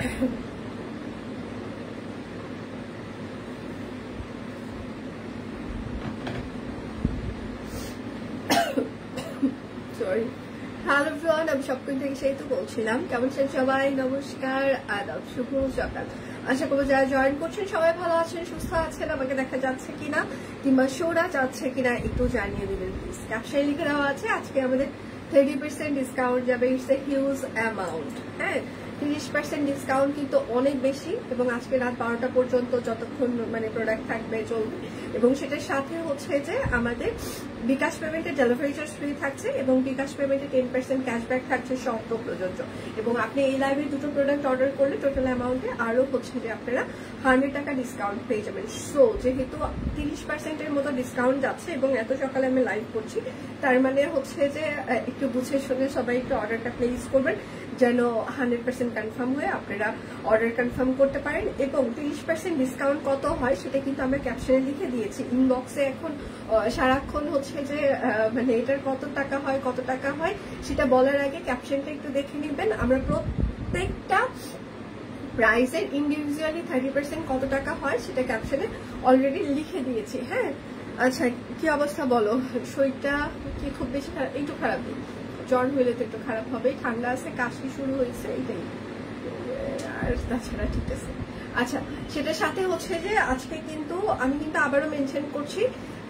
Sorry. Hello everyone, আমি সবকিছু থেকে সেই তো বলছিলাম। কেমন আছেন সবাই? নমস্কার, আদাব, শুভ সকাল। আশা করবো যারা জয়েন করছেন সবাই ভালো আছেন, সুস্থ আছেন। আমাকে দেখা যাচ্ছে কিনা কিংবা শোনা যাচ্ছে কিনা একটু জানিয়ে দিবেন প্লিজ। ক্যাপশনে লিখে দেওয়া আছে আজকে আমাদের 30% ডিসকাউন্ট যাবে। It's a huge amount. হ্যাঁ, 30% ডিসকাউন্ট কিন্তু অনেক বেশি, এবং আজকে রাত 12টা পর্যন্ত যতক্ষণ মানে প্রোডাক্ট থাকবে চলবে। এবং সেটার সাথে হচ্ছে যে আমাদের বিকাশ পেমেন্টে ডেলিভারি চার্জ ফ্রি থাকছে, এবং বিকাশ পেমেন্টে 10% ক্যাশব্যাক থাকছে শর্ত প্রযোজ্য। এবং আপনি এই লাইভে দুটো প্রোডাক্ট অর্ডার করলে টোটাল অ্যামাউন্টে আরো হচ্ছে যে আপনারা 100 টাকা ডিসকাউন্ট পেয়ে যাবেন। সো যেহেতু 30%-এর মতো ডিসকাউন্ট যাচ্ছে এবং এত সকালে আমি লাইভ করছি, তার মানে হচ্ছে যে একটু বুঝে শুনে সবাই একটু অর্ডারটা প্লেস করবেন, যেন 100% কনফার্ম হয়ে আপনারা অর্ডার কনফার্ম করতে পারেন। এবং 30% ডিসকাউন্ট কত হয় সেটা কিন্তু আমরা ক্যাপশনে লিখে দিয়েছি। ইনবক্সে এখন সারাক্ষণ হচ্ছে যে মানে এটার কত টাকা হয় সেটা বলার আগে ক্যাপশনটা একটু দেখে নেবেন। আমরা প্রত্যেকটা প্রাইসের ইন্ডিভিজুয়ালি 30% কত টাকা হয় সেটা ক্যাপশনে অলরেডি লিখে দিয়েছি। হ্যাঁ, আচ্ছা, কি অবস্থা বলো? শরীরটা কি খুব বেশি খারাপ? একটু খারাপ, জ্বর হইলে তো একটু খারাপ হবে, ঠান্ডা আছে, কাশি শুরু হয়েছে, এইটাই। আর তাছাড়া ঠিক আছে। আচ্ছা, সেটার সাথে হচ্ছে যে আজকে কিন্তু আমি কিন্তু আবারও মেনশন করছি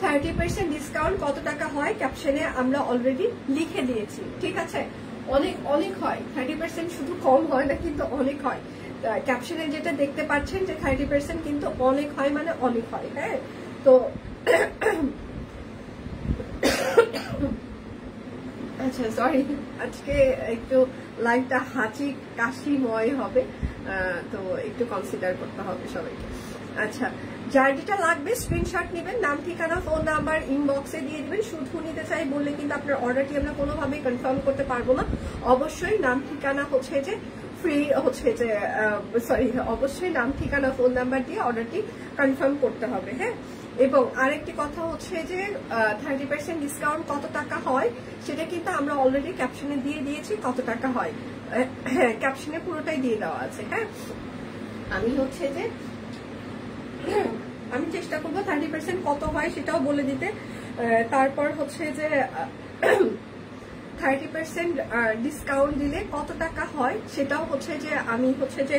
30% ডিসকাউন্ট কত টাকা হয় ক্যাপশনে আমরা অলরেডি লিখে দিয়েছি। ঠিক আছে, অনেক অনেক হয়। 30% শুধু কম হয় না, কিন্তু অনেক হয়। ক্যাপশনে যেটা দেখতে পাচ্ছেন যে 30% কিন্তু অনেক হয়, মানে অনেক হয়। হ্যাঁ, তো আচ্ছা সরি, আজকে একটু লাইভটা হাঁচি কাশিময় হবে, তো একটু কনসিডার করতে হবে সবাইকে। আচ্ছা, যার যেটা লাগবে স্ক্রিনশট নেবেন, নাম ঠিকানা ফোন নাম্বার ইনবক্সে দিয়ে দিবেন। শুধু নিতে চাই বললে কিন্তু আপনার অর্ডারটি আমরা কোনোভাবেই কনফার্ম করতে পারবো না। অবশ্যই নাম ঠিকানা হচ্ছে যে ফ্রি হচ্ছে যে সরি, অবশ্যই নাম ঠিকানা ফোন নাম্বার দিয়ে অর্ডারটি কনফার্ম করতে হবে। হ্যাঁ, এবং আরেকটি কথা হচ্ছে যে 30% ডিসকাউন্ট কত টাকা হয় সেটা কিন্তু আমরা অলরেডি ক্যাপশনে দিয়ে দিয়েছি কত টাকা হয়। হ্যাঁ, ক্যাপশনে পুরোটাই দিয়ে দেওয়া আছে। হ্যাঁ, আমি হচ্ছে যে আমি চেষ্টা করবো 30% কত হয় সেটাও বলে দিতে। তারপর হচ্ছে যে 30% ডিসকাউন্ট দিলে কত টাকা হয় সেটাও হচ্ছে যে আমি হচ্ছে যে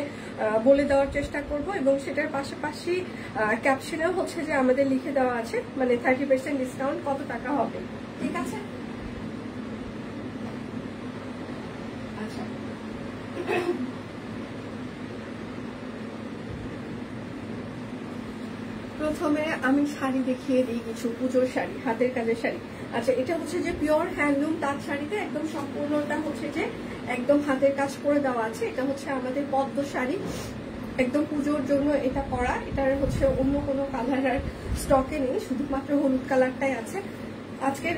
বলে দেওয়ার চেষ্টা করব। এবং সেটার পাশাপাশি ক্যাপশনেও হচ্ছে যে আমাদের লিখে দেওয়া আছে মানে 30% ডিসকাউন্ট কত টাকা হবে। ঠিক আছে, আচ্ছা, প্রথমে আমি শাড়ি দেখিয়ে দিই, কিছু পুজোর শাড়ি, হাতের কাজের শাড়ি। আচ্ছা, এটা হচ্ছে যে পিওর হ্যান্ডলুম তাঁত শাড়িতে একদম সম্পূর্ণটা হচ্ছে যে একদম হাতের কাজ করে দেওয়া আছে। এটা হচ্ছে আমাদের পদ্ম শাড়ি, একদম পুজোর জন্য এটা করা। এটার হচ্ছে অন্য কোনো কালার আর স্টকে নেই, শুধুমাত্র হলুদ কালারটাই আছে। আজকের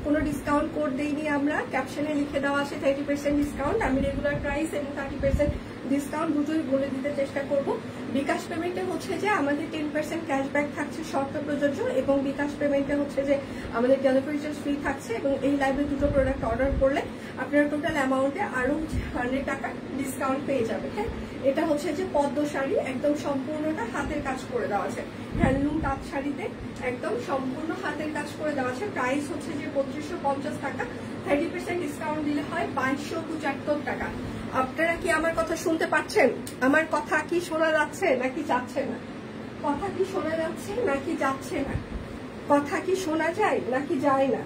কোনো ডিসকাউন্ট কোড দেইনি আমরা, ক্যাপশনে লিখে দেওয়া আছে 30% ডিসকাউন্ট। আমি রেগুলার প্রাইস এবং 30% ডিসকাউন্ট দুটোই বলে দিতে চেষ্টা করব। বিকাশ পেমেন্টে হচ্ছে যে আমাদের 10% ক্যাশব্যাক থাকছে শর্ত প্রযোজ্য, এবং বিকাশ পেমেন্টে হচ্ছে যে আমাদের ডেলিভারি চার্জ ফ্রি থাকছে। এবং এই লাইভে দুটো প্রোডাক্ট অর্ডার করলে আপনারা টোটাল অ্যামাউন্টে আরো 100 টাকা ডিসকাউন্ট পেয়ে যাবে। হ্যাঁ, এটা হচ্ছে যে পদ্ম শাড়ি, একদম সম্পূর্ণটা হাতের কাজ করে দেওয়া আছে। হ্যান্ডলুম তাঁত শাড়িতে একদম সম্পূর্ণ হাতের কাজ করে দেওয়া আছে। প্রাইস হচ্ছে যে 2550 টাকা, 30% ডিসকাউন্ট দিলে হয় 2275 টাকা। আপনারা কি আমার কথা শুনতে পাচ্ছেন? আমার কথা কি শোনা যাচ্ছে নাকি যাচ্ছে না? কথা কি শোনা যাচ্ছে নাকি যাচ্ছে না? কথা কি শোনা যায় নাকি যায় না?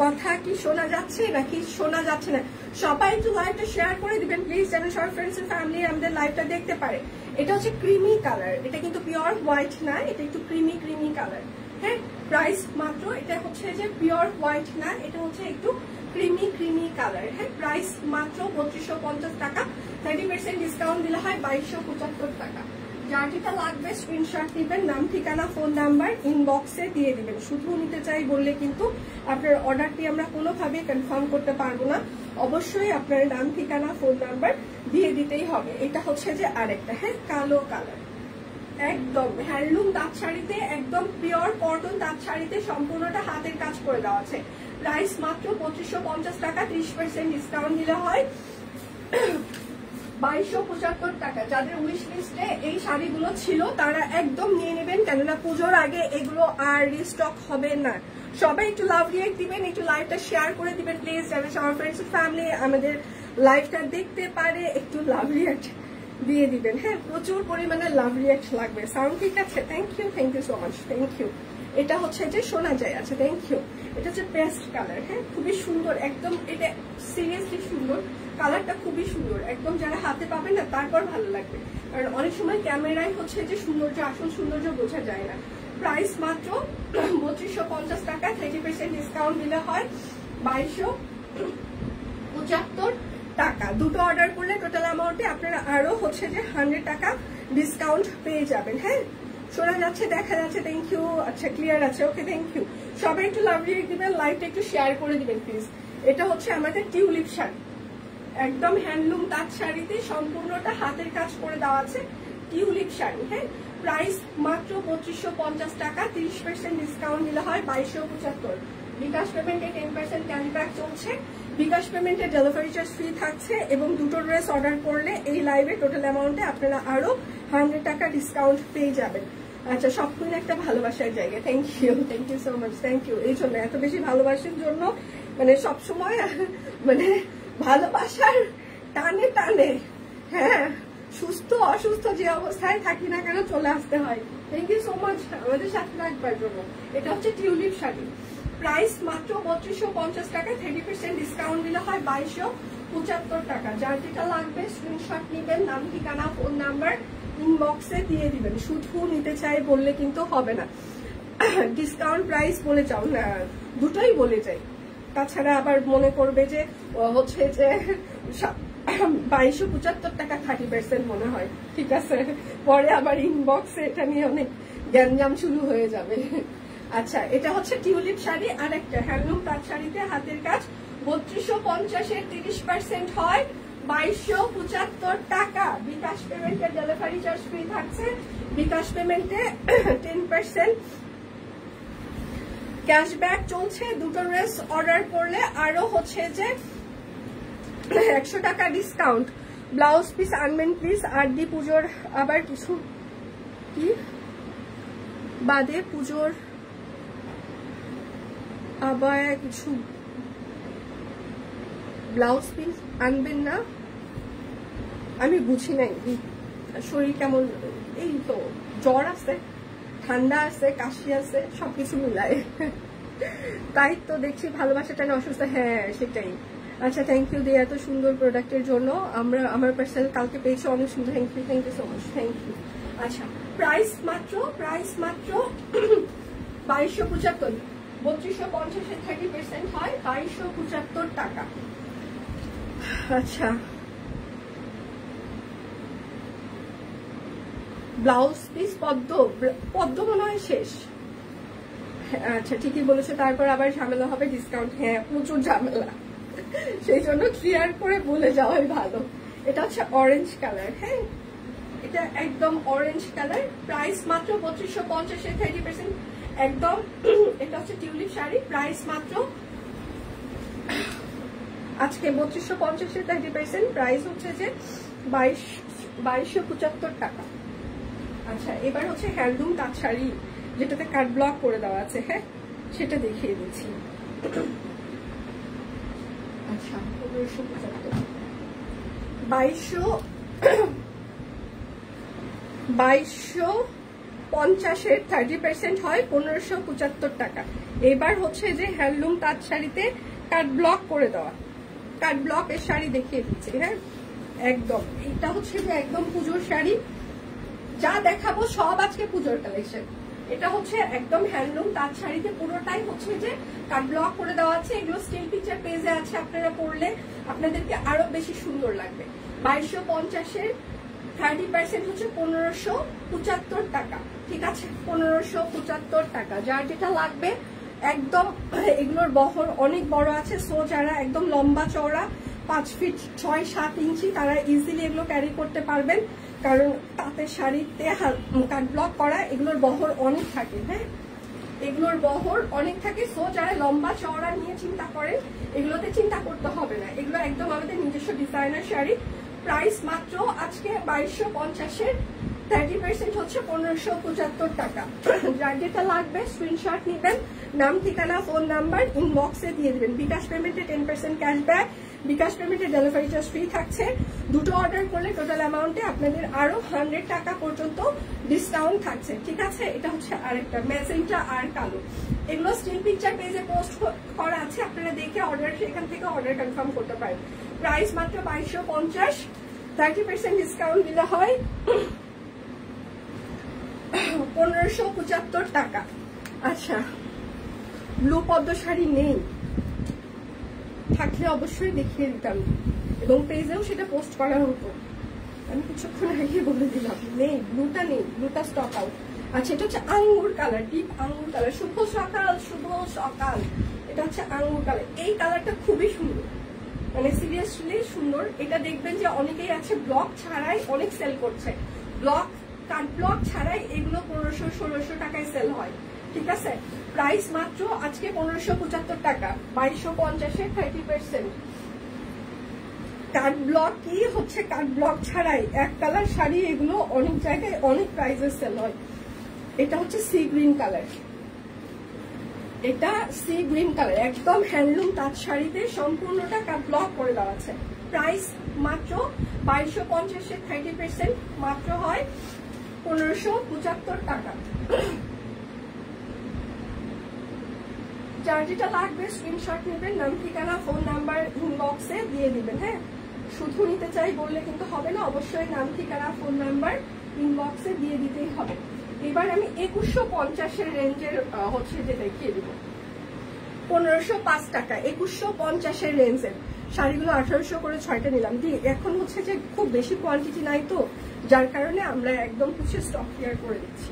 কথা কি শোনা যাচ্ছে নাকি শোনা যাচ্ছে না? সবাই একটু লাইভটা শেয়ার করে দিবেন প্লিজ, যেন সব ফ্রেন্ডস এন্ড ফ্যামিলি আমাদের লাইভটা দেখতে পারে। এটা হচ্ছে ক্রিমি কালার, এটা কিন্তু পিওর হোয়াইট না, এটা একটু ক্রিমি কালার। হ্যাঁ, প্রাইস মাত্র, এটা হচ্ছে যে পিওর হোয়াইট না, এটা হচ্ছে একটু ক্রিমি কালার। হ্যাঁ, প্রাইস মাত্র 3250 টাকা, 30% ডিসকাউন্ট দিলে হয় 2275 টাকা। যার যেটা লাগবে স্ক্রিনশট দিবেন, নাম ঠিকানা ফোন নাম্বার ইনবক্সে দিয়ে দিবেন। শুধু নিতে চাই বললে কিন্তু আপনার অর্ডারটি আমরা কোনোভাবে কনফার্ম করতে পারবো না। অবশ্যই আপনার নাম ঠিকানা ফোন নাম্বার দিয়ে দিতেই হবে। এটা হচ্ছে যে আরেকটা, হ্যাঁ, কালো কালার, একদম হ্যান্ডলুম তাঁত শাড়িতে, একদম পিওর কটন তাঁত শাড়িতে সম্পূর্ণটা হাতের কাজ করে দেওয়া আছে। প্রাইস মাত্র 2550 টাকা, 30% ডিসকাউন্ট দিলে হয় 2275 টাকা। যাদের উইশ লিস্টে এই শাড়িগুলো ছিল তারা একদম নিয়ে নেবেন, কেননা পুজোর আগে এগুলো আর রিস্টক হবে না। সবাই একটু লাভ রিয়েক্ট দিবেন, একটু লাইভটা শেয়ার করে দিবেন প্লিজ, যাতে সবার ফ্রেন্ডস ফ্যামিলি আমাদের লাইভটা দেখতে পারে। একটু লাভ রিয়েক্ট দিয়ে দিবেন, হ্যাঁ প্রচুর পরিমাণে লাভ রিয়েক্ট লাগবে। সাউন্ড ঠিক আছে? Thank you so much, thank you. এটা হচ্ছে যে শোনা যায়, আচ্ছা থ্যাংক ইউ। এটা হচ্ছে পেস্ট কালার, হ্যাঁ খুবই সুন্দর একদম, এটা সিরিয়াসলি সুন্দর, কালারটা খুবই সুন্দর একদম। যারা হাতে পাবেন না তারপর ভালো লাগবে, কারণ অনেক সময় ক্যামেরায় হচ্ছে যে সৌন্দর্য, আসল সৌন্দর্য বোঝা যায় না। প্রাইস মাত্র 3250 টাকা, 30% ডিসকাউন্ট দিলে হয় 2275 টাকা। দুটো অর্ডার করলে টোটাল অ্যামাউন্টে আপনারা আরো হচ্ছে যে 100 টাকা ডিসকাউন্ট পেয়ে যাবেন। হ্যাঁ শোনা যাচ্ছে, দেখা যাচ্ছে, থ্যাংক ইউ। আচ্ছা ক্লিয়ার আছে, ওকে থ্যাংক ইউ। সবাই একটু লাভ রিয়েক্ট দিবেন, লাইভটা একটু শেয়ার করে দিবেন প্লিজ। এটা হচ্ছে আমাদের টিউলিপ শাড়ি, একদম হ্যান্ডলুম তাঁত শাড়িতে সম্পূর্ণটা হাতের কাজ করে দেওয়া আছে, টিউলিপ শাড়ি। হ্যাঁ প্রাইস মাত্র 3250 টাকা, 30% ডিসকাউন্ট দিলে হয় 2275। বিকাশ পেমেন্টে 10% ক্যাশব্যাক চলছে, বিকাশ পেমেন্টে ডেলিভারি চার্জ ফ্রি থাকছে, এবং দুটো ড্রেস অর্ডার করলে এই লাইভে টোটাল অ্যামাউন্টে আপনারা আরো 100 টাকা ডিসকাউন্ট পেয়ে যাবেন। আচ্ছা সবক্ষণ একটা ভালোবাসার জায়গা, thank you so much, thank you. এই জন্য এত বেশি ভালোবাসার জন্য মানে সবসময় মানে ভালোবাসার টানে টানে, হ্যাঁ সুস্থ অসুস্থ যে অবস্থায় থাকি না কেন চলে আসতে হয়। থ্যাংক ইউ সো মাচ আমাদের সাথে রাখবার জন্য। এটা হচ্ছে টিউলিপ শাড়ি, প্রাইস মাত্র 3250 টাকা, 30% ডিসকাউন্ট দিলে হয় 2275 টাকা। যার যেটা লাগবে স্ক্রিনশট নেবেন, নাম ঠিকানা ফোন নাম্বার ইনবক্সে দিয়ে দিবেন। শুধু নিতে চাই বললে কিন্তু হবে না, ডিসকাউন্ট প্রাইস বলে যাও না, দুটোই বলে যাই। তাছাড়া আবার মনে করবে যে হচ্ছে যে 2275 টাকা 30% মনে হয়, ঠিক আছে পরে আবার ইনবক্সে এটা নিয়ে অনেক গ্যাঞ্জাম শুরু হয়ে যাবে। আচ্ছা এটা হচ্ছে টিউলিপ শাড়ি, আর একটা হ্যান্ডলুম তাঁত শাড়িতে হাতের কাজ, 3250-এর 30% হয় 2275 টাকা। বিকাশ পেমেন্টে ডেলিভারি চার্জ ফ্রি থাকছে, বিকাশ পেমেন্টে 10% ক্যাশব্যাক চলছে। দুটো ড্রেস অর্ডার করলে আরো হচ্ছে যে 100 টাকা ডিসকাউন্ট। ব্লাউজ পিস আনবেন প্লিজ। আর দি পুজোর আবার কিছু কি বাদে পুজোর আবার কিছু ব্লাউজ পিস আনবেন না, আমি বুঝি নাই। শরীর কেমন, এই তো জ্বর আছে, ঠান্ডা আছে, কাশি আছে, সবকিছু মিলায়, তাই তো দেখছি ভালোবাসাটা না অসুস্থ। হ্যাঁ সেটাই। আচ্ছা থ্যাংক ইউ দিয়ে এত সুন্দর প্রোডাক্টের জন্য। আমার পার্সেল কালকে পেয়েছি অনেক সুন্দর, thank you so much, thank you. আচ্ছা প্রাইস মাত্র 2275, 3250-এর 30% হয় 2275 টাকা। আচ্ছা ব্লাউজ পিস পদ্ম মনে হয় শেষ। আচ্ছা ঠিকই বলেছে, তারপর আবার ঝামেলা হবে ডিসকাউন্ট, হ্যাঁ প্রচুর ঝামেলা, সেই জন্য ক্লিয়ার করে বলে যাওয়াই ভালো। এটা হচ্ছে অরেঞ্জ কালার, হ্যাঁ এটা একদম অরেঞ্জ কালার, প্রাইস মাত্র 3250-এর 30% একদম। এটা হচ্ছে টিউলিপ শাড়ি, প্রাইস মাত্র আজকে 3250-এর 30%, প্রাইস হচ্ছে যে 2275 টাকা। আচ্ছা এবার হচ্ছে হ্যান্ডলুম তাঁত শাড়ি, যেটাতে কাট ব্লক করে দেওয়া আছে, হ্যাঁ সেটা দেখিয়ে দিচ্ছি। আচ্ছা 2250-এর 30% হয় 1575 টাকা। এবার হচ্ছে যে হ্যান্ডলুম তাঁত শাড়িতে কাট ব্লক করে দেওয়া, কাট ব্লকের শাড়ি দেখিয়ে দিচ্ছি। হ্যাঁ একদম এটা হচ্ছে যে একদম পুজোর শাড়ি, যা দেখাবো সব আজকে পুজোর কালেকশন। এটা হচ্ছে একদম হ্যান্ডলুম তাঁত শাড়িতে পুরোটাই হচ্ছে যে কাট ব্লক করে দেওয়া আছে। এগুলো স্টিল পিকচার পেজে আছে, আপনারা পড়লে আপনাদেরকে আরো বেশি সুন্দর লাগবে। 2250-এর 30% হচ্ছে 1575 টাকা, ঠিক আছে 1575 টাকা। যার যেটা লাগবে একদম, এগুলোর বহর অনেক বড় আছে, সো যারা একদম লম্বা চওড়া 5 ফিট 6-7 ইঞ্চি তারা ইজিলি এগুলো ক্যারি করতে পারবেন, কারণ তাঁতের শাড়িতে কাট ব্লক করা এগুলোর বহর অনেক থাকে। হ্যাঁ এগুলোর বহর অনেক থাকে, সো যারা লম্বা চওড়া নিয়ে চিন্তা করেন এগুলোতে চিন্তা করতে হবে না, এগুলো একদম আমাদের নিজস্ব ডিজাইনার শাড়ি। প্রাইস মাত্র আজকে 2250-এর 30% হচ্ছে 1575 টাকা। যার যেটা লাগবে স্ক্রিনশট নেবেন, নাম ঠিকানা ফোন নাম্বার ইনবক্সে দিয়ে দিবেন। বিকাশ পেমেন্টে 10% ক্যাশব্যাক, বিকাশ পেমেন্টে ডেলিভারি চার্জ ফ্রি থাকছে। দুটো অর্ডার করলে টোটাল অ্যামাউন্টে আপনাদের আরো 100 টাকা পর্যন্ত ডিসকাউন্ট থাকছে, ঠিক আছে। এটা হচ্ছে আরেকটা ম্যাজেন্টা আর কালো, এগুলো স্টিল পিকচার পেজে পোস্ট করা আছে, আপনারা দেখে অর্ডার সেখান থেকে অর্ডার কনফার্ম করতে পারেন। প্রাইস মাত্র 2250, 30% ডিসকাউন্ট দিলে হয় 1575 টাকা। আচ্ছা, ব্লু পদ্ম শাড়ি নেই, থাকলে অবশ্যই দেখিয়ে দিতাম এবং পেজেও সেটা পোস্ট করা হতো, আমি কিছুক্ষণ আগে বলে দিলাম নেই, ব্লুটা নেই, ব্লুটা স্টক আউট। আচ্ছা, এটা হচ্ছে আঙ্গুর কালার, ডিপ আঙ্গুর কালার। শুভ সকাল, শুভ সকাল। এটা হচ্ছে আঙ্গুর কালার, এই কালারটা খুবই সুন্দর, মানে সিরিয়াসলি সুন্দর। এটা দেখবেন যে অনেকেই আছে ব্লক ছাড়াই অনেক সেল করছে, ব্লক কাট ব্লক ছাড়াই এগুলো 1500-1600 টাকায় সেল হয়, ঠিক আছে। প্রাইস মাত্র আজকে 1575 টাকা, 2250-এর 30%। কাট ব্লক কি হচ্ছে, কাট ব্লক ছাড়াই এক কালার শাড়ি এগুলো অনেক জায়গায় অনেক প্রাইসে সেল হয়। এটা হচ্ছে সি গ্রিন কালার, এটা সি গ্রিন কালার, একদম হ্যান্ডলুম তাঁত শাড়িতে সম্পূর্ণটা কাট ব্লক করে দেওয়া আছে। প্রাইস মাত্র 2250-এর 30%, মাত্র হয় 1575 টাকা। যার যেটা লাগবে স্ক্রিনশট নেবেন, নাম ঠিকানা ফোন নাম্বার ইনবক্সে দিয়ে দিবেন। হ্যাঁ, শুধু নিতে চাই বললে কিন্তু হবে না, অবশ্যই নাম ঠিকানা ফোন নাম্বার ইনবক্সে দিয়ে দিতেই হবে। এবার আমি 2150-এর রেঞ্জের হচ্ছে যে দেখিয়ে দিব, 1505 টাকা 2150-এর রেঞ্জের শাড়িগুলো 1800 করে 6টা নিলাম। এখন হচ্ছে যে খুব বেশি কোয়ান্টিটি নাই তো, যার কারণে আমরা একদম হচ্ছে স্টক ক্লিয়ার করে দিচ্ছি।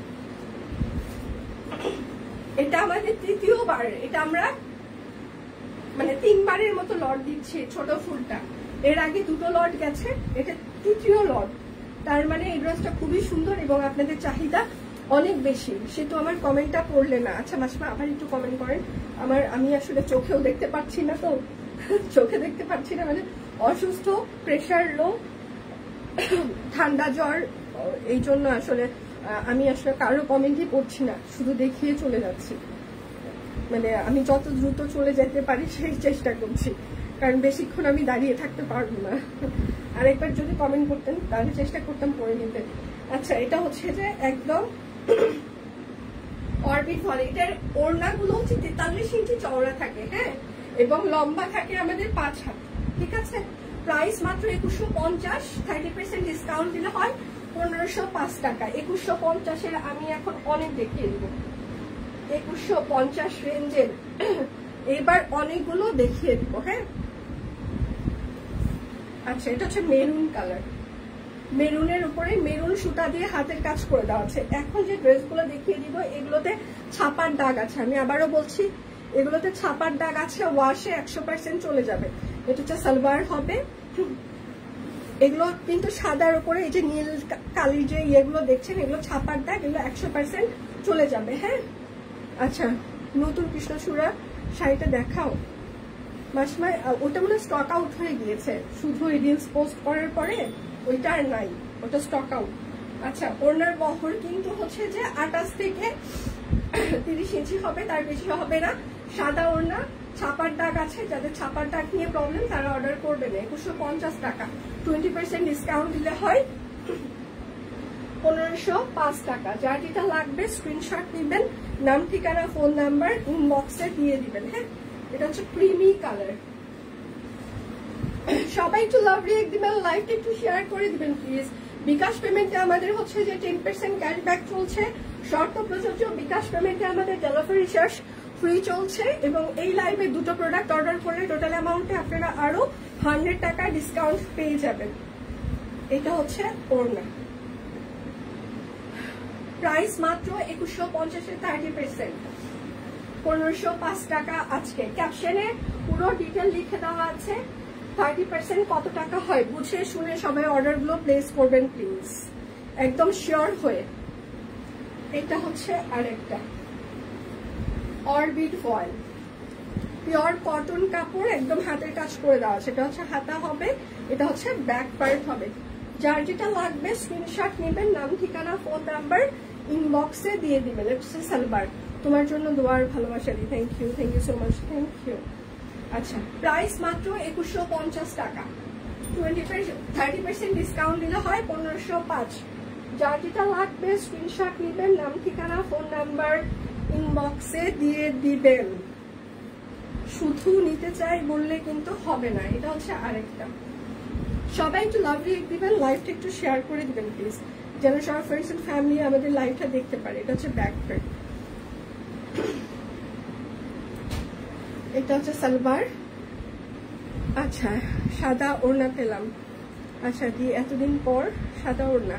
এটা আমাদের তৃতীয়বার, এটা আমরা মানে 3বারের মতো লট দিচ্ছি ছোট ফুলটা, এর আগে 2টো লট গেছে, এটা 3য় লট। তার মানে এই ড্রেসটা খুবই সুন্দর এবং আপনাদের চাহিদা অনেক বেশি। সে তো আমার কমেন্টটা পড়লে না। আচ্ছা মাসিমা, আবার একটু কমেন্ট করেন। আমি আসলে চোখেও দেখতে পাচ্ছি না, তো চোখে দেখতে পাচ্ছি না, মানে অসুস্থ, প্রেশার লো, ঠান্ডা জ্বর, এই জন্য আসলে আমি আসলে কারো কমেন্টই পড়ছি না, শুধু দেখিয়ে চলে যাচ্ছি। মানে আমি যত দ্রুত চলে যেতে পারি সেই চেষ্টা করছি, কারণ বেশিক্ষণ আমি দাঁড়িয়ে থাকতে পারবো না। আরেকবার যদি কমেন্ট করতেন তাহলে চেষ্টা করতাম পড়ে নিতে। আচ্ছা, এটা হচ্ছে যে একদম অরবিট ফল, এটার ওড়নাগুলো হচ্ছে 43 ইঞ্চি চওড়া থাকে, হ্যাঁ, এবং লম্বা থাকে আমাদের 5 হাত, ঠিক আছে। প্রাইস মাত্র 2150, 30% ডিসকাউন্ট দিলে হয় 1505 টাকা। 2150-এর আমি এখন অনেক দেখিয়ে দিব, 2150 রেঞ্জের এবার অনেকগুলো দেখিয়ে দিব। হ্যাঁ, আচ্ছা, এটা হচ্ছে মেরুন কালার, মেরুনের উপরে মেরুন সুতা দিয়ে হাতের কাজ করে দেওয়া আছে। এখন যে ড্রেসগুলো দেখিয়ে দিব এগুলোতে ছাপার দাগ আছে, আমি আবারও বলছি এগুলোতে ছাপার দাগ আছে, ওয়াশে 100% চলে যাবে। এটা হচ্ছে সালোয়ার হবে, এগুলো কিন্তু সাদার উপরে এই যে নীল কালি যে ইয়েগুলো দেখছেন এগুলো ছাপার দাগ, এগুলো 100% চলে যাবে। হ্যাঁ, আচ্ছা, নতুন কৃষ্ণচূড়া শাড়িটা দেখাও মাসিমা, ওটা মনে স্টক আউট হয়ে গিয়েছে, শুধু রিলস পোস্ট করার পরে ওইটা আর নাই, ওটা স্টক আউট। আচ্ছা, ওড়নার বহর কিন্তু হচ্ছে যে 28 থেকে 30 ইঞ্চি হবে, তার বেশি হবে না। সাদা ওড়না, ছাপার দাগ আছে, যাদের ছাপার দাগ নিয়ে প্রবলেম তারা অর্ডার করবেন। 2150 টাকা, 20% ডিসকাউন্ট দিলে হয় 1505 টাকা। যার যেটা লাগবে স্ক্রিনশট নেবেন, নাম ঠিকানা ফোন নাম্বার ইনবক্সে দিয়ে দিবেন। হ্যাঁ, এটা হচ্ছে ক্রিমি কালার। সবাই একটু লাভ রিয়েক্ট দিবেন, লাইভটা একটু শেয়ার করে দিবেন প্লিজ। বিকাশ পেমেন্টে আমাদের হচ্ছে যে 10% ক্যাশব্যাক চলছে, শর্ত প্রযোজ্য। বিকাশ পেমেন্টে আমাদের ডেলিভারি চার্জ ফ্রি চলছে এবং এই লাইভে 2টো প্রোডাক্ট অর্ডার করলে টোটাল অ্যামাউন্টে আপনারা আরো 100 টাকা ডিসকাউন্ট পেয়ে যাবেন। এটা হচ্ছে ওড়না, প্রাইস মাত্র 2150-এর 30%, 1505 টাকা। আজকে ক্যাপশনে পুরো ডিটেল লিখে দেওয়া আছে, 30% কত টাকা হয় বুঝে শুনে সবাই অর্ডারগুলো প্লেস করবেন প্লিজ, একদম শিওর হয়ে। এটা হচ্ছে আরেকটা অরবিট ফয়েল, পিওর কটন কাপড়, একদম হাতের কাজ করে দেওয়া। সেটা হচ্ছে হাতা হবে, এটা হচ্ছে ব্যাক পার্ট হবে। যার যেটা লাগবে স্ক্রিনশট নেবেন, নাম ঠিকানা ফোন নাম্বার ইনবক্সে দিয়ে দিবেন। হচ্ছে সালবার, তোমার জন্য দোয়ার ভালোবাসা দিই। Thank you so much, thank you. আচ্ছা, প্রাইস মাত্র 2150 টাকা। 30% ডিসকাউন্ট দিলে হয় 1505। যার যেটা লাগবে স্ক্রিনশট নেবেন, নাম ঠিকানা ফোন নাম্বার ইনবক্সে দিয়ে দিবেন। শুধু নিতে চাই বললে কিন্তু হবে না। এটা হচ্ছে আরেকটা। সবাই একটু লাভ রিয়েক্ট দিবেন, লাইভটা একটু শেয়ার করে দিবেন প্লিজ, যেন সব ফ্রেন্ডস এন্ড ফ্যামিলি আমাদের লাইভটা দেখতে পারে। এটা হচ্ছে ব্যাক প্যান্ট, এটা হচ্ছে সালোয়ার। আচ্ছা, সাদা ওড়না পেলাম। আচ্ছা, দিয়ে এতদিন পর সাদা ওড়না।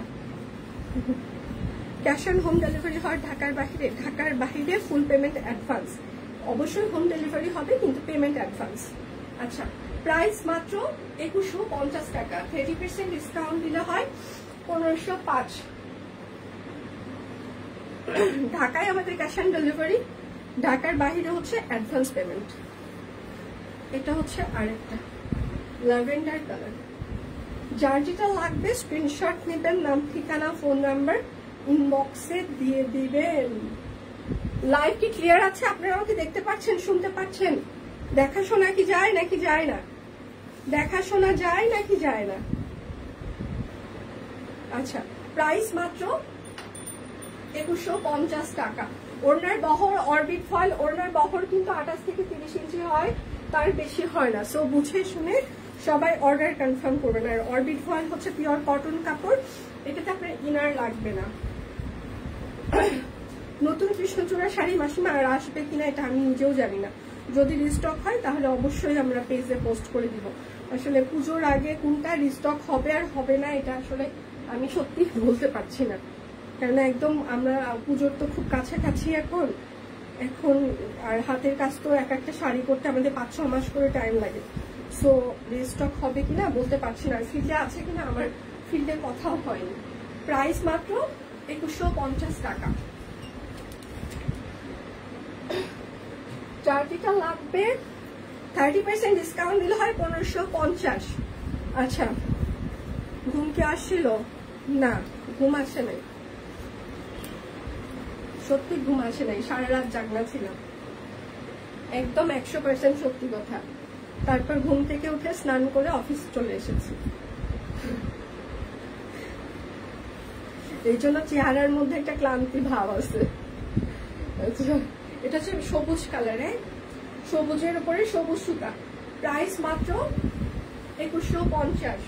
ক্যাশ অন হোম ডেলিভারি হয় ঢাকার বাহিরে? ঢাকার বাহিরে ফুল পেমেন্ট অ্যাডভান্স। অবশ্যই হোম ডেলিভারি হবে, কিন্তু পেমেন্ট অ্যাডভান্স। আচ্ছা, প্রাইস মাত্র 2150 টাকা। 30% ডিসকাউন্ট দিলে হয় 1505। ঢাকায় আমাদের ক্যাশ অন ডেলিভারি, ঢাকার বাহিরে হচ্ছে অ্যাডভান্স পেমেন্ট। এটা হচ্ছে আরেকটা ল্যাভেন্ডার কালার। যার যেটা লাগবে স্ক্রিনশট নেবেন, নাম ঠিকানা ফোন নাম্বার ইনবক্সে দিয়ে দিবেন। লাইভ কি ক্লিয়ার আছে? আপনারা আমাকে দেখতে পাচ্ছেন, শুনতে পাচ্ছেন? দেখাশোনা কি যায় নাকি যায় না? দেখাশোনা যায় নাকি যায় না? আচ্ছা, প্রাইস মাত্র 2150 টাকা। ওড়নার বহর অরবিট ফয়েল, ওড়নার বহর কিন্তু 28 থেকে 30 ইঞ্চি হয়, তার বেশি হয় না। সো বুঝে শুনে সবাই অর্ডার কনফার্ম করবেন। আর অরবিট ফয়েল হচ্ছে পিওর কটন কাপড়, এটাতে আপনার ইনার লাগবে না। নতুন কৃষ্ণচূড়া শাড়ি মাসিমা আর আসবে কিনা এটা আমি নিজেও জানি না। যদি রিস্টক হয় তাহলে অবশ্যই আমরা পেজে পোস্ট করে দিব। আসলে পুজোর আগে কোনটা রিস্টক হবে আর হবে না এটা আসলে আমি সত্যি বলতে পারছি না, কারণ একদম আমরা পুজোর তো খুব কাছাকাছি এখন। আর হাতের কাজ তো এক একটা শাড়ি করতে আমাদের 5-6 মাস করে টাইম লাগে। সো রিস্টক হবে কিনা বলতে পারছি না, ফিল্ডে আছে কিনা আমার ফিল্ডে কথাও হয়নি। প্রাইস মাত্র 2150 টাকা। যার যেটা লাগবে 30% ডিসকাউন্ট দিলে হয় 1550। আচ্ছা, ঘুম কি আসছিল? না, ঘুম আসে নাই, সত্যি ঘুম আসে নাই। সারা রাত জাগনা ছিলাম, একদম 100% সত্যি কথা। তারপর ঘুম থেকে উঠে স্নান করে অফিস চলে এসেছি। এই জন্য চেহারার মধ্যে একটা ক্লান্তি ভাব আছে। এটা হচ্ছে সবুজ কালারে, সবুজের উপরে সবুজ সুতা। প্রাইস মাত্র 2150।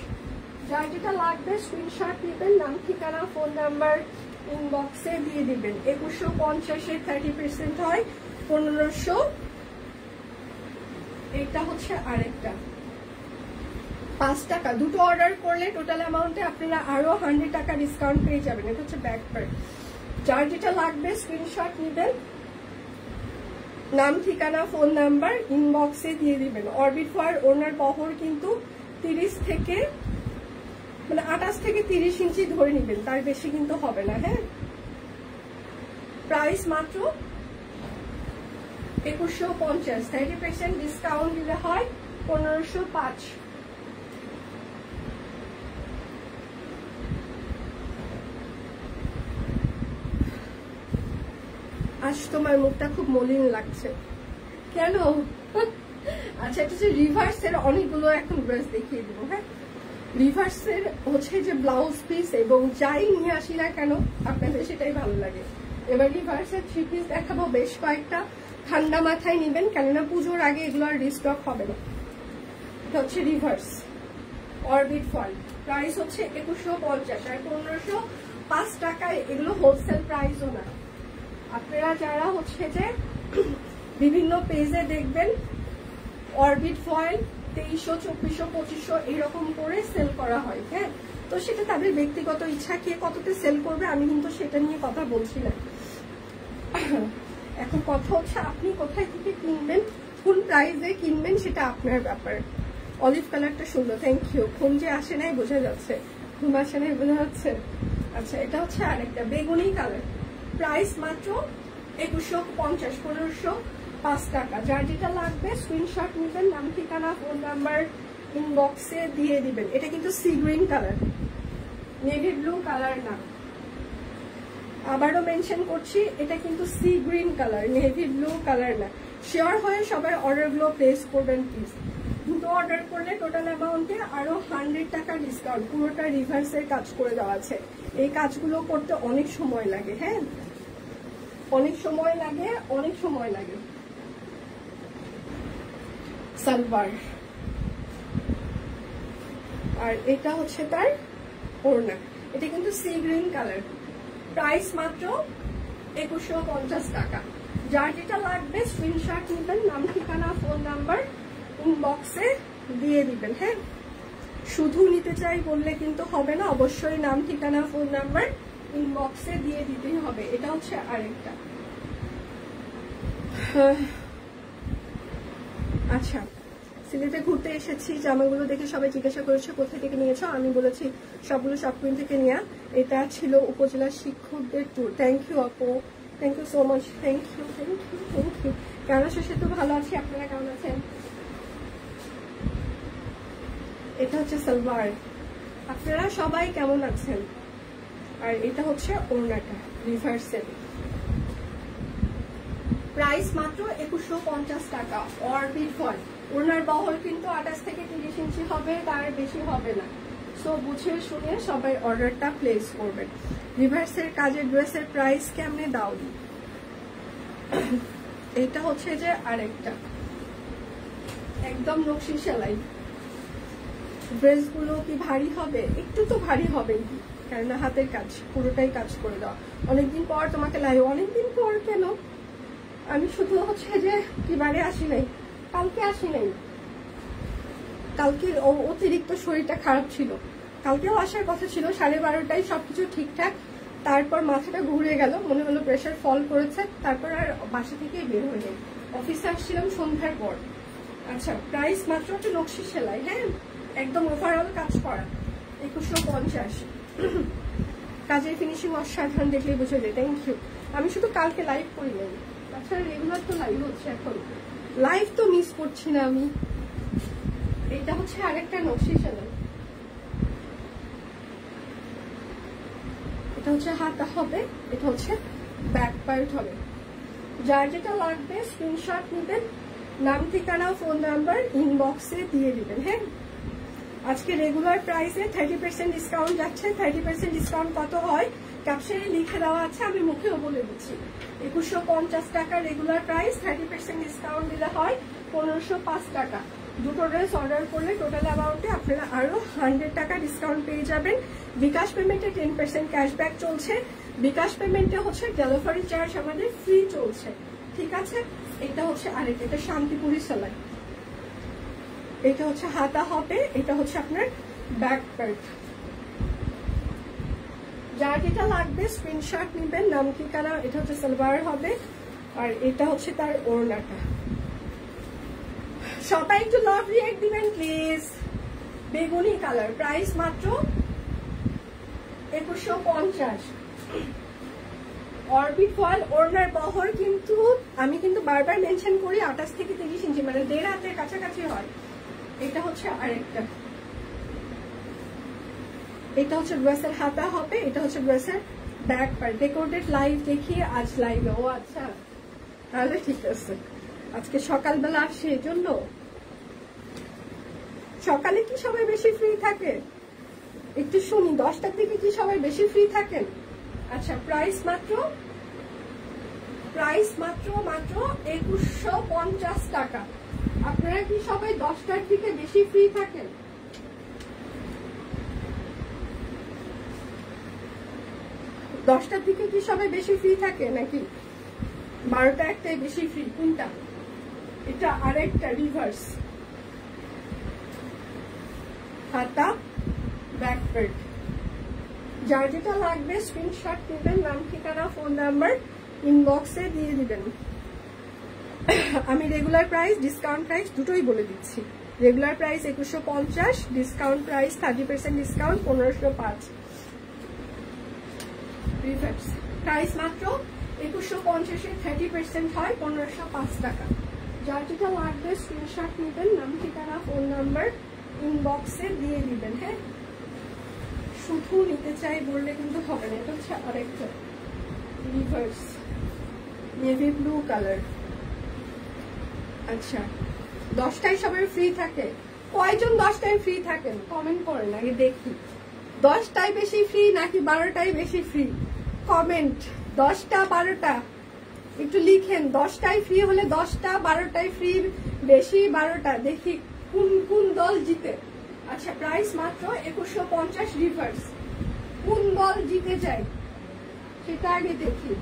যার যেটা লাগবে স্ক্রিনশট নেবেন, নাম ঠিকানা ফোন নাম্বার ইনবক্সে দিয়ে দিবেন। 2150-এর 30% হয় 1500। এটা হচ্ছে আরেকটা 5 টাকা। দুটো অর্ডার করলে টোটাল অ্যামাউন্টে আপনারা আরো 100 টাকা ডিসকাউন্ট পেয়ে যাবেন। এটা হচ্ছে ব্যাক পার্ট। যার যেটা লাগবে স্ক্রিনশট নেবেন, নাম ঠিকানা ফোন নাম্বার ইনবক্সে দিয়ে দিবেন। অরবিট ফয়েল ওনার বহর কিন্তু 30 থেকে 28 থেকে 30 ইঞ্চি ধরে নেবেন, তার বেশি কিন্তু হবে না। হ্যাঁ, প্রাইস মাত্র 2150। 30% ডিসকাউন্ট দিলে হয় 1505। আজ তোমার মুখটা খুব মলিন লাগছে কেন? আচ্ছা, এটা হচ্ছে রিভার্সের অনেকগুলো এখন ড্রেস দেখিয়ে দিব। হ্যাঁ, রিভার্সের হচ্ছে যে ব্লাউজ পিস এবং যাই নিয়ে আসি না কেন আপনাদের সেটাই ভালো লাগে। এবার রিভার্সের 3 পিস দেখাবো বেশ কয়েকটা। ঠান্ডা মাথায় নিবেন, কেননা পুজোর আগে এগুলো আর রিস্টক হবে না। এটা হচ্ছে রিভার্স অরবিট ফয়েল। প্রাইস হচ্ছে 2150 আর 1505 টাকায়। এগুলো হোলসেল প্রাইসও না। আপনারা যারা হচ্ছে যে বিভিন্ন পেজে দেখবেন অরবিট ফয়েল 2300, 2400, 2500 এইরকম করে সেল করা হয়। হ্যাঁ, তো সেটা তাদের ব্যক্তিগত ইচ্ছা, কে কততে সেল করবে আমি কিন্তু সেটা নিয়ে কথা বলছি না। এখন কথা হচ্ছে আপনি কোথায় থেকে কিনবেন, কোন প্রাইসে কিনবেন, সেটা আপনার ব্যাপার। অলিভ কালারটা সুন্দর, থ্যাংক ইউ। ঘুম যে আসে নাই বোঝা যাচ্ছে, ঘুম আসে নাই বোঝা যাচ্ছে। আচ্ছা, এটা হচ্ছে আরেকটা বেগুনি কালার। প্রাইস মাত্র 2150, 1505 টাকা। যার যেটা লাগবে স্ক্রিনশট নেবেন, নাম ঠিকানা ফোন নাম্বার ইনবক্সে দিয়ে দিবেন। এটা কিন্তু sea green colour, navy blue colour না, আবারও মেনশন করছি, এটা কিন্তু sea green colour, navy blue colour না। শিওর হয়ে সবাই অর্ডারগুলো প্লেস করবেন প্লিজ। দুটো অর্ডার করলে টোটাল অ্যামাউন্টে আরো 100 টাকা ডিসকাউন্ট। পুরোটা রিভার্সের কাজ করে দেওয়া আছে। এই কাজগুলো করতে অনেক সময় লাগে, হ্যাঁ অনেক সময় লাগে, অনেক সময় লাগে। সালভার, আর এটা হচ্ছে তার ওড়না। এটা কিন্তু সি গ্রিন কালার, প্রাইস মাত্র 2150 টাকা। যার যেটা লাগবে স্ক্রিনশট নেবেন, নাম ঠিকানা ফোন নাম্বার ইনবক্সে দিয়ে দিবেন। হ্যাঁ, শুধু নিতে চাই বললে কিন্তু হবে না, অবশ্যই নাম ঠিকানা ফোন নাম্বার ইনবক্সে দিয়ে দিতেই হবে। এটা হচ্ছে আরেকটা। আচ্ছা, সিলেটে ঘুরতে এসেছি, জামাগুলো দেখে সবাই জিজ্ঞাসা করেছে কোথা থেকে নিয়েছো। আমি বলেছি সবগুলো শপিং থেকে নেওয়া। এটা ছিল উপজেলা শিক্ষকদের ট্যুর। থ্যাংক ইউ আপু, thank you so much, thank you thank you thank you. কেমন আছো? সে তো ভালো আছি, আপনারা কেমন আছেন? এটা হচ্ছে সালভার, আপনারা সবাই কেমন আছেন? আর এটা হচ্ছে ওড়নাটা রিভার্সের, প্রাইস মাত্র 2150 টাকা। অরবিট ফল, ওড়নার বহর কিন্তু 28 থেকে 30 ইঞ্চি হবে, তার বেশি হবে না। সো বুঝে শুনে সবাই অর্ডারটা প্লেস করবেন। রিভার্সের কাজের ড্রেসের প্রাইস কেমনে দাও দি। এটা হচ্ছে যে আরেকটা একদম নকশি সেলাই। ড্রেসগুলো কি ভারী হবে? একটু তো ভারী হবেই, কেননা হাতের কাজ, পুরোটাই কাজ করে দাও। অনেকদিন পর তোমাকে লাইভ, অনেকদিন পর কেন, আমি শুধু হচ্ছে যে কিবারে আসি নাই, কালকে আসি নাই, কালকে অতিরিক্ত শরীরটা খারাপ ছিল। কালকেও আসার কথা ছিল 12:30টায়, সবকিছু ঠিকঠাক। তারপর মাথাটা ঘুরে গেল, মনে হলো প্রেশার ফল করেছে, তারপর আর বাসা থেকেই বের হয়ে যাই। অফিসে আসছিলাম সন্ধ্যার পর। আচ্ছা, প্রাইস মাত্র একটা নকশি সেলাই, হ্যাঁ একদম ওভারঅল কাজ করা, 2150। কাজের ফিনিশিং অসাধারণ, দেখলেই বুঝে যায়। Thank you. আমি শুধু কালকে লাইভ করি নাই, তাছাড়া রেগুলার তো লাইভ হচ্ছে। এখন লাইভ তো মিস করছি না আমি। এটা হচ্ছে আরেকটা নকশি সেলাই। এটা হচ্ছে হাতা হবে, এটা হচ্ছে ব্যাক পার্ট হবে। যার যেটা লাগবে স্ক্রিনশট নেবেন, নাম ঠিকানা ফোন নাম্বার ইনবক্সে দিয়ে দিবেন। হ্যাঁ, আজকে রেগুলার প্রাইসে 30% ডিসকাউন্ট যাচ্ছে। 30% ডিসকাউন্ট কত হয় ক্যাপশনে লিখে দেওয়া আছে, আমি মুখেও বলে দিচ্ছি। 2150 টাকা রেগুলার প্রাইস, 30% ডিসকাউন্ট দিলে হয় 1505 টাকা। দুটো ড্রেস অর্ডার করলে টোটাল অ্যামাউন্টে আপনারা আরো 100 টাকা ডিসকাউন্ট পেয়ে যাবেন। বিকাশ পেমেন্টে 10% ক্যাশব্যাক চলছে। বিকাশ পেমেন্টে হচ্ছে ডেলিভারি চার্জ আমাদের ফ্রি চলছে, ঠিক আছে। এটা হচ্ছে আরেকটা, এটা শান্তিপুরি সেলাই। এটা হচ্ছে হাতা হবে, এটা হচ্ছে আপনার ব্যাক পার্ট। যার যেটা লাগবে স্ক্রিনশট নেবেন, নাম ঠিকানা। এটা হচ্ছে সালোয়ার হবে, আর এটা হচ্ছে তার ওড়নাটা। সবাই একটু লাভ রিঅ্যাক্ট দিবেন প্লিজ। বেগুনি কালার, প্রাইস মাত্র 2150। অরবিট ফয়েল ওড়নার বহর কিন্তু আমি কিন্তু বারবার মেনশন করি 28 থেকে 30 ইঞ্চি, মানে 1.5 হাতের কাছাকাছি হয়। এটা হচ্ছে আরেকটা, এটা হচ্ছে ড্রেসের হাতা হবে, এটা হচ্ছে ড্রেসের ব্যাক পার্ট। ডেকোরেটেড লাইভ দেখি আজ লাইভে। ও আচ্ছা, তাহলে ঠিক আছে। আজকে সকালবেলা আসছে, এই জন্য। সকালে কি সবাই বেশি ফ্রি থাকে? একটু শুনি, 10টার দিকে কি সবাই বেশি ফ্রি থাকেন? আচ্ছা, প্রাইস মাত্র 2150 টাকা। আপনারা কি সবাই 10টার দিকে বেশি ফ্রি থাকেন? দশটার দিকে কি সবাই বেশি ফ্রি থাকে নাকি 12টা 1টায় বেশি ফ্রি? কোনটা? এটা আরেকটা রিভার্স হাতা ব্যাক পার্ট। যার যেটা লাগবে স্ক্রিনশট নেবেন, নাম ঠিকানা ফোন নাম্বার ইনবক্সে দিয়ে দিবেন। আমি রেগুলার প্রাইস ডিসকাউন্ট প্রাইস দুটোই বলে দিচ্ছি। Regular price 2150, discount price 30% discount 1505। Price মাত্র 2150 30% হয় 1505 টাকা। যার যেটা লাগবে স্ক্রিনশট নেবেন, নাম ঠিকানা ফোন নাম্বার ইনবক্সে দিয়ে দিবেন। হ্যাঁ, শুধু নিতে চাই বললে কিন্তু হবে না। এটা হচ্ছে আরেকটা রিভার্স নেভি ব্লু কালার। আচ্ছা, 10টায় সবাই ফ্রি থাকে? কয়জন 10টায় ফ্রি থাকেন কমেন্ট করেন আগে দেখি। 10টায় বেশি ফ্রি নাকি 12টায় বেশি ফ্রি? কমেন্ট 10টা 12টা একটু লিখেন। 10টায় ফ্রি হলে 10টা, 12টায় ফ্রি বেশি 12টা, দেখি কোন কোন দল জিতে। আচ্ছা, প্রাইস মাত্র 2150 রিভার্স। কোন দল জিতে যায় সেটা আগে দেখি।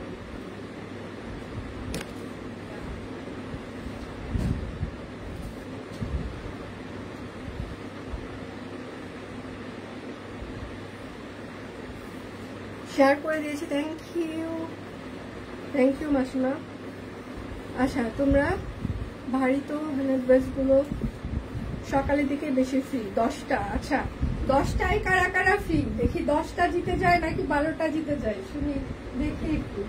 শেয়ার করে দিয়েছি, থ্যাংক ইউ মাসিমা। আচ্ছা, তোমরা ভারী তো মানে ড্রেসগুলো সকালের দিকে বেশি ফ্রি 10টা। আচ্ছা, 10টায় কারা কারা ফ্রি দেখি। 10টা জিতে যায় নাকি 12টা জিতে যায় শুনি দেখি একটু।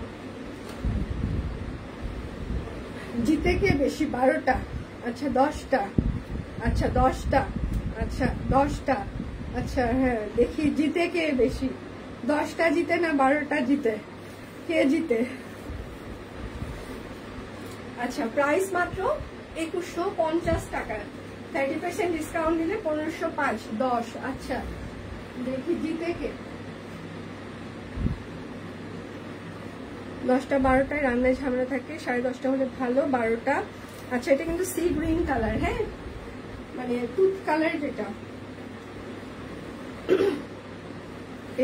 জিতে কে বেশি? 12টা। আচ্ছা 10টা। আচ্ছা 10টা। আচ্ছা 10টা। আচ্ছা হ্যাঁ, দেখি জিতে কে বেশি। 10টা জিতে না 12টা জিতে? কে জিতে? আচ্ছা, প্রাইস মাত্র 2150 টাকা। 30% ডিসকাউন্ট দিলে 1505 10। আচ্ছা দেখি জিতে কে। 10টা 12টায় রান্নায় ঝামেলা থাকে, 10:30 হলে ভালো। 12টা। আচ্ছা, এটা কিন্তু সি গ্রিন কালার। হ্যাঁ, মানে টুথ কালার যেটা।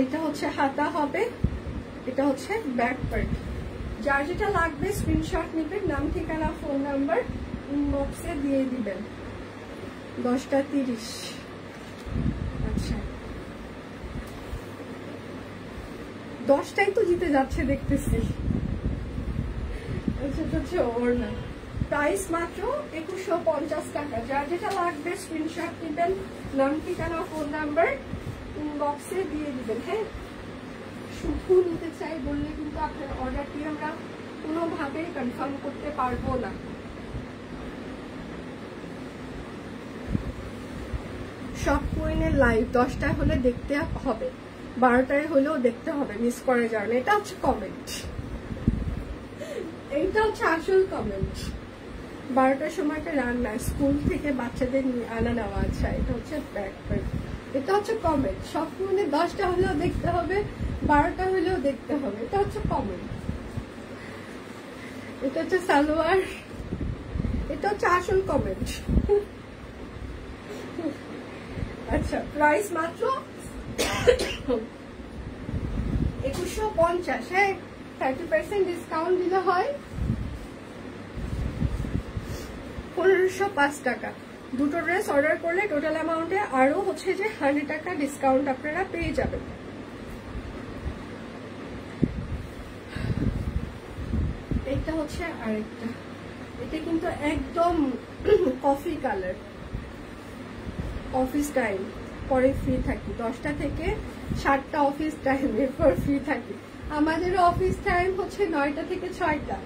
এটা হচ্ছে হাতা হবে, এটা হচ্ছে ব্যাক পার্ট। যার যেটা লাগবে স্ক্রিনশট নেবেন, নাম ঠিকানা ফোন নাম্বার ইনবক্সে দিয়ে দিবেন। 10টা 30। আচ্ছা, 10টাই তো জিতে যাচ্ছে দেখতেছি। সেটা হচ্ছে ওড়না। প্রাইস মাত্র 2150 টাকা। যার যেটা লাগবে স্ক্রিনশট নেবেন, নাম ঠিকানা ফোন নাম্বার ইনবক্সে দিয়ে দিবেন। হ্যাঁ, শুধু নিতে চাই বললে কিন্তু আপনার অর্ডারটি আমরা কোনোভাবেই কনফার্ম করতে পারবো না। সব কুইনের লাইভ 10টায় হলে দেখতে হবে, 12টায় হলেও দেখতে হবে, মিস করে যান। এটা হচ্ছে কমেন্ট, এইটা হচ্ছে আসল কমেন্ট। 12টার সময়টা রান্না, স্কুল থেকে বাচ্চাদের আনা নেওয়া। আচ্ছা, এটা হচ্ছে ব্যাক পার্ট। এটা হচ্ছে কমেন্ট। সব কুইনে 10টা হলেও দেখতে হবে, 12টা হলেও দেখতে হবে। এটা হচ্ছে কমেন্ট। এটা হচ্ছে সালোয়ার, এটা হচ্ছে আসল কমেন্ট। আচ্ছা, প্রাইস মাত্র 2150। হ্যাঁ, 30% ডিসকাউন্ট দিলে হয় 1505 টাকা। দুটো ড্রেস অর্ডার করলে টোটাল অ্যামাউন্টে আরো হচ্ছে যে 100 টাকা ডিসকাউন্ট আপনারা পেয়ে যাবেন। এটা হচ্ছে আরেকটা, এটা কিন্তু একদম কফি কালার। অফিস টাইম পরে ফ্রি থাকি, 10টা থেকে 7টা অফিস টাইম, এরপর ফ্রি থাকি। আমাদের অফিস টাইম হচ্ছে 9টা থেকে 6টা।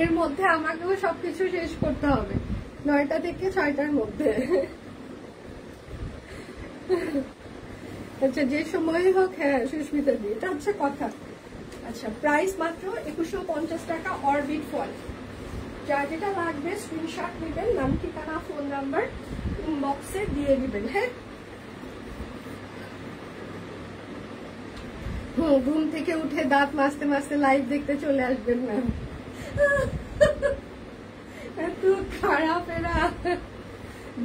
এর মধ্যে আমাকেও সবকিছু শেষ করতে হবে 9টা থেকে 6টার মধ্যে। আচ্ছা, যে সময় হোক। হ্যাঁ সুস্মিতা দি, এটা হচ্ছে কথা। আচ্ছা, প্রাইস মাত্র 2150 টাকা অরবিট ফল। যা যেটা লাগবে স্ক্রিনশট নেবেন, নাম ঠিকানা ফোন নাম্বার ইনবক্সে দিয়ে দিবেন। হ্যাঁ, ঘুম থেকে উঠে দাঁত মাজতে মাজতে লাইভ দেখতে চলে আসবেন না। এত খারাপ এরা।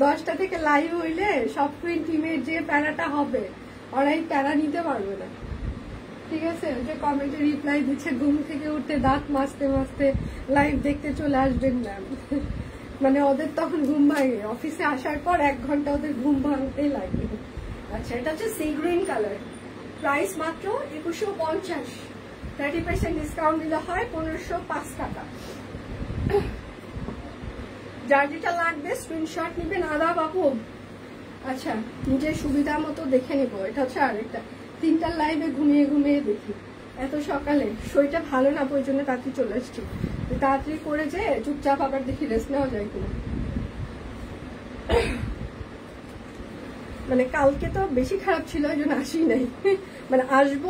10টা থেকে লাইভ হইলে সব কুইন টিমের যে প্যারাটা হবে, ওরা এই প্যারা নিতে পারবে না। ঠিক আছে, যে কমেন্টে রিপ্লাই দিচ্ছে ঘুম থেকে উঠতে দাঁত মাজতে মাজতে লাইভ দেখতে চলে আসবেন না, মানে ওদের তখন ঘুম ভাঙে। অফিসে আসার পর 1 ঘন্টা ওদের ঘুম ভাঙতেই লাগবে। আচ্ছা, এটা হচ্ছে সি গ্রিন কালার। প্রাইস মাত্র 2150। 30% ডিসকাউন্ট দিলে হয় 1505 টাকা। যার যেটা লাগবে স্ক্রিনশট নিবেন। আদা বাবু, আচ্ছা নিজের সুবিধা মতো দেখে নিবো। এটা হচ্ছে আরেকটা, 3টা লাইভে ঘুমিয়ে ঘুমিয়ে দেখি। এত সকালে শরীরটা ভালো না, ওই জন্য তাড়াতাড়ি চলে আসছি। তাড়াতাড়ি করে যে চুপচাপ আবার দেখি রেস্ট নেওয়া যায় কিনা। মানে কালকে তো বেশি খারাপ ছিল, ওই জন্য আসি নাই। মানে আসবো,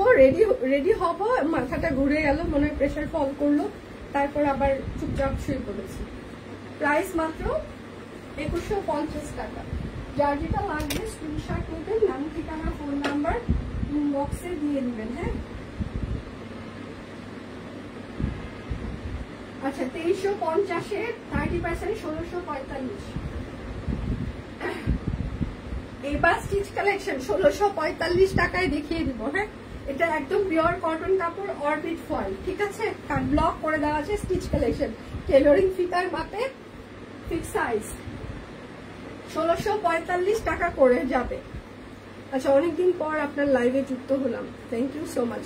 রেডি হব, মাথাটা ঘুরে গেল, মনে হয় প্রেশার ফল করলো, তারপর আবার চুপচাপ শুয়ে পড়েছি। প্রাইস মাত্র 2150 টাকা। যার যেটা লাগবে স্ক্রিনশট নেবেন, নাম, ঠিকানা, ফোন নাম্বার ইনবক্সে দিয়ে দিবেন। হ্যাঁ, আচ্ছা 2350-এর 30% 1645। এবার স্টিচ কালেকশন 1645 টাকায় দেখিয়ে দিব। হ্যাঁ, এটা একদম পিওর কটন কাপড়, অরবিট ফয়েল, ঠিক আছে, কাট ব্লক করে দেওয়া আছে। স্টিচ কালেকশন, টেলরিং ফিতার মাপে, ফিক্স সাইজ, 1645 টাকা করে যাবে। আচ্ছা, অনেকদিন পর আপনার লাইভে যুক্ত হলাম, thank you so much,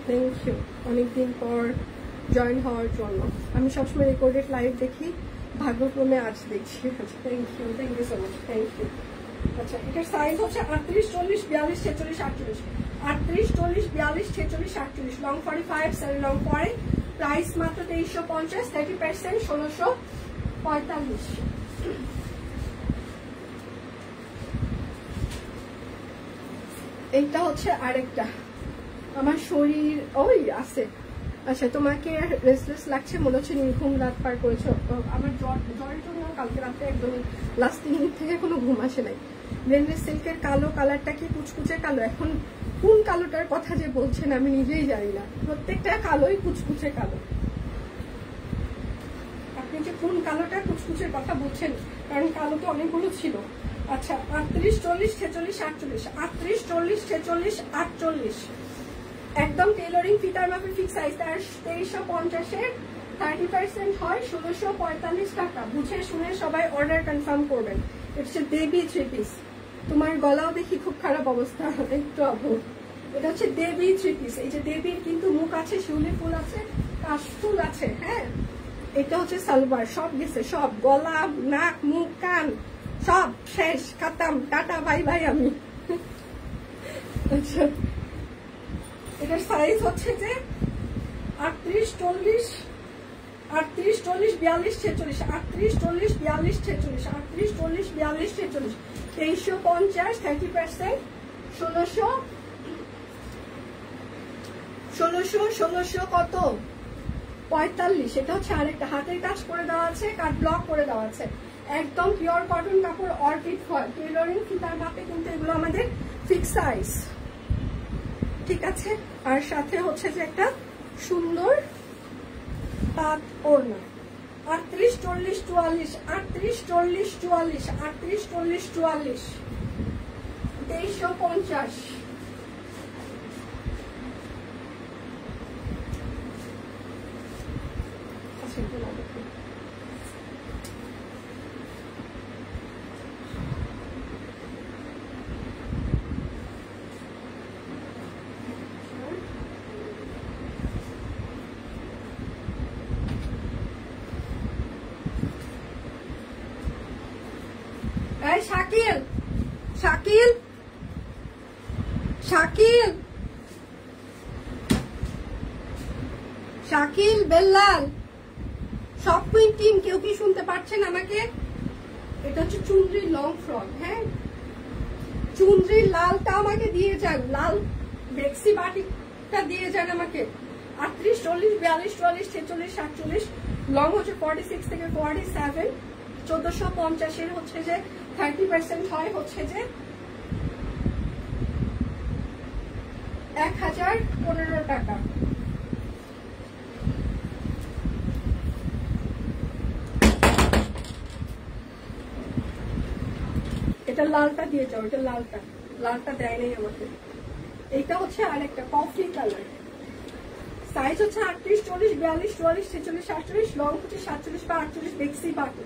thank you অনেকদিন পর জয়েন হওয়ার জন্য। আমি সবসময় রেকর্ডেড লাইভ দেখি, ভাগ্যক্রমে আজ দেখছি। আচ্ছা, thank you so much, thank you. আচ্ছা, এটার সাইজ হচ্ছে 38, 40, 42, 46, 48, 38, 40, 42, 46, 48, লং 45, সেল লং পরে। প্রাইস মাত্র 2350, 30% 1645। এইটা হচ্ছে আরেকটা, আমার শরীর ওই আছে। আচ্ছা, তোমাকে রেস্টলেস লাগছে, মনে হচ্ছে নির্ঘুম রাত পার করেছো। আমার জ্বরের জন্য কালকে রাতে একদমই লাস্ট 3 দিন থেকে কোনো ঘুম আসে নাই। রেনলেস সিল্কের কালো কালারটা কি কুচকুচে কালো? এখন কোন কালোটার কথা যে বলছেন আমি নিজেই জানি না, প্রত্যেকটা কালোই কুচকুচে কালো। আপনি যে কোন কালোটা কুচকুচের কথা বলছেন, কারণ কালো তো অনেকগুলো ছিল। আচ্ছা, 38, 40, 46, 48, 38, 40, 46, 48, একদম টেলরিং ফিতার মাপে, ফিক্স সাইজ। 2350-এর 30% হয় 1645 টাকা। বুঝে শুনে সবাই অর্ডার কনফার্ম করবেন। It's a Devi 3 piece. তোমার গলাও দেখি খুব খারাপ অবস্থা, একটু অভুর। এটা হচ্ছে দেবী 3 পিস। এই যে দেবীর কিন্তু মুখ আছে, শিউলি ফুল আছে, কাশফুল আছে। হ্যাঁ, এটা হচ্ছে সালোয়ার, সব গেছে, সব গলা, নাক, মুখ, কান সব শেষ, খাতাম, টাটা, বাই বাই আমি। আচ্ছা, এটার সাইজ হচ্ছে যে 38, 40, 38, 40, 42, 46, 38, 40, 42, 46, 38, 40, 42, 46, 2350, 30%, 1600 কত? 45। এটা হচ্ছে আরেকটা, হাতের কাজ করে দেওয়া আছে, কাট ব্লক করে দেওয়া আছে, একদম পিওর কটন কাপড়, অরবিট ফয়েল, টেলরিং ফিতার মাপে কিন্তু এগুলো আমাদের ফিক্স সাইজ, ঠিক আছে। আর সাথে হচ্ছে যে একটা সুন্দর পাত ওড়না। 38, 40, 44, 38, 40, 44, 38, 40, 44, 2350। শাকিল, শাকিল, শাকিল, শাকিল, বেল্লাল, সব কুইন টিম, কেউ কি শুনতে পারছেন আমাকে? এটা হচ্ছে চুনরির লং ফ্রক। হ্যাঁ, চুনরির লালটা আমাকে দিয়ে যান, লাল বেক্সি বাটিকটা দিয়ে যান আমাকে। 38, 40, 42, 44, 46, 47, লং হচ্ছে 46 থেকে 47, 1450-এর হচ্ছে যে 30% হয় হচ্ছে যে 1015 টাকা। এটা লালটা দিয়ে যাও, এটা লালটা দেয় নাই আমাকে। এইটা হচ্ছে আরেকটা কফি কালার, সাইজ হচ্ছে 38, 40, 42, 44, 46, 48, লং হচ্ছে 47 বা 48, বেক্সি বাটি।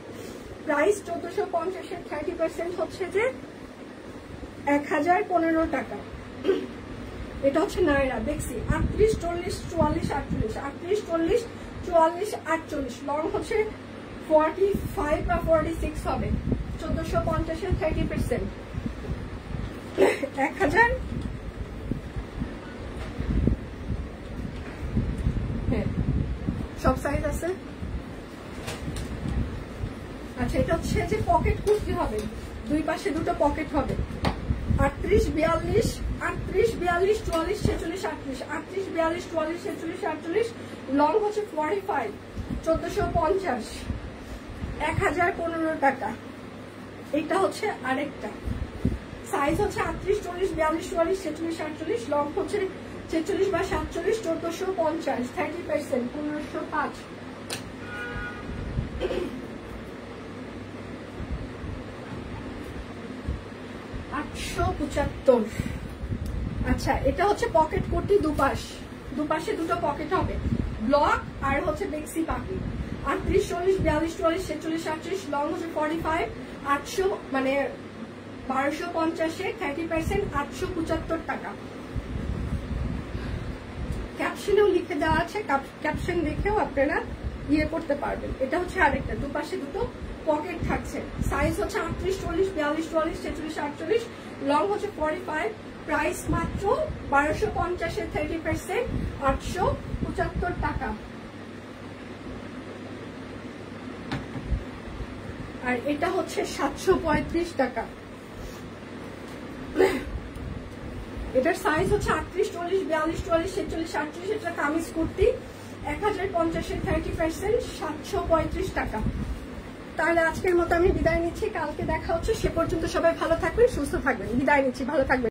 প্রাইস 1450-এর 30% হচ্ছে যে 1015 টাকা। এটা হচ্ছে নায়রা বেক্সি, 38, 40, 44, 48, 38, 40, 44, 48, লং হচ্ছে 45 বা 46 হবে। 1450-এর 30%, 1000 সব সাইজ আছে। আচ্ছা, এটা হচ্ছে যে পকেট কুর্তি হবে, দুই পাশে দুটো পকেট হবে। 38, 42, 38, 42, 44, 46, 38, 38, 42, 44, 46, 48, লং হচ্ছে 45, 1450, 1015 টাকা। এটা হচ্ছে আরেকটা সাইজ হচ্ছে 38, 40, 42, 44, 46, 48, লং হচ্ছে 46 বা 47, 1450, 30%, 1505। আচ্ছা, এটা হচ্ছে পকেট কুর্তি, দুপাশে দুটো পকেট হবে, ব্লক আর হচ্ছে বেক্সি পাখি। 38, 40, 42, 44, 46, 38, লং হচ্ছে 45, 800 মানে 1250-এ 30%, 875 টাকা। ক্যাপশনেও লিখে দেওয়া আছে, ক্যাপশন দেখেও আপনারা ইয়ে করতে পারবেন। এটা হচ্ছে আরেকটা, দুপাশে দুটো পকেট থাকছে, সাইজ হচ্ছে 38, 40, 42, 44, 46, 48, লং হচ্ছে 45, প্রাইস মাত্র 1250-এ 30%, 875 টাকা। আর এটা হচ্ছে 735 টাকা। এটার সাইজ হচ্ছে 38, 40, 42, 44, 46, 48, এটা কামিজ কুর্তি, 1050-এ 30%, 735 টাকা। তাহলে আজকের মতো আমি বিদায় নিচ্ছি, কালকে দেখা হচ্ছে, সে পর্যন্ত সবাই ভালো থাকবেন, সুস্থ থাকবেন, বিদায় নিচ্ছি, ভালো থাকবেন।